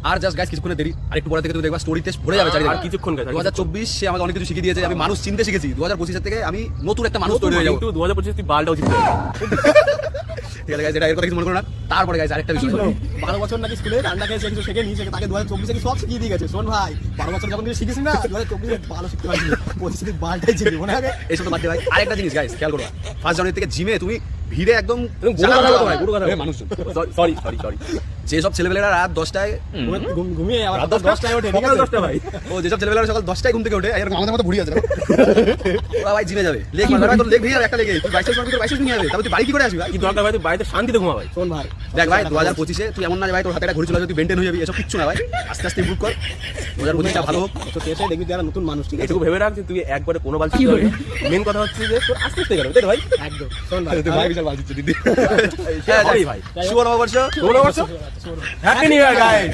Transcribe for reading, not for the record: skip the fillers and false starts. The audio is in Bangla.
আর জাস্ট গাইস কিছুক্ষণ দেরি, আর একটু পরে থেকে তুমি দেখবা স্টোরিতে ভরে যাবে চারিদিকে। আর কিছুক্ষণ গাইস, 2024 সে আমাকে অনেক কিছু শিখিয়ে দিয়েছে, আমি মানুষ চিনতে শিখেছি। 2025 থেকে আমি নতুন একটা মানুষ তৈরি হয়ে যাবো। 2025 তুই বালটাও জিততে ঠিক আছে গাইস, এটা এর কথা কিছু মনে করো না। তারপরে গাইস আরেকটা বিষয়, 12 বছর নাকি স্কুলে রান্না খেয়ে কিছু শেখে নিয়েছে, তাকে 2024 কি সব শিখিয়ে দিয়ে গেছে। শোন ভাই, 12 বছর যখন কিছু শিখেছিস না, 2024 ভালো শিখতে পারছিস। 25 বালটাই ছিল মনে হয়। এইসব তো বাদ দে ভাই, আরেকটা জিনিস গাইস খেয়াল করো, ফার্স্ট জানুয়ারি থেকে জিমে তুমি ভিড়ে একদম সরি যেসব ছেলেবেলারা রাত 10টায় ঘুমিয়ে আবার রাত 10টায় ওঠে, ঠিক আছে? 10টা ভাই, ও যেসব ছেলেবেলারা সকাল 10টায় ঘুম থেকে ওঠে এরকম আমাদের মতো ভুড়ি আছে না? ওরা ভাই জিমে যাবে, লেগ মারবে, তোর লেগ ভেঙে যাবে একটা লেগে, তুই 22 মারবি, তোর 22 ভেঙে যাবে, তারপর তুই বাড়ি কি করে আসবি ভাই? কি দরকার ভাই, তুই বাড়িতে শান্তিতে ঘুমা ভাই। শোন ভাই, দেখ ভাই 2025 তুই এমন না যে ভাই তোর হাতে একটা ঘড়ি চলে যাবে, তুই বেন্টেন হয়ে যাবি, এসব কিচ্ছু না ভাই। আস্তে আস্তে ইমপ্রুভ কর, 2025টা ভালো হোক। তো শেষে দেখবি তুই একটা নতুন মানুষ, ঠিক আছে? এটুকু ভেবে রাখ যে তুই একবারে কোনো বাল শিখতে হবে। মেন কথা হচ্ছে যে তোর আস্তে আস্তে গেল, তাই তো ভাই? একদম। শোন ভাই, তুই ভাই বিশাল বাল দিচ্ছিস দিদি। হ্যাঁ ভাই, শুভ নববর্ষ। Happy new year guys.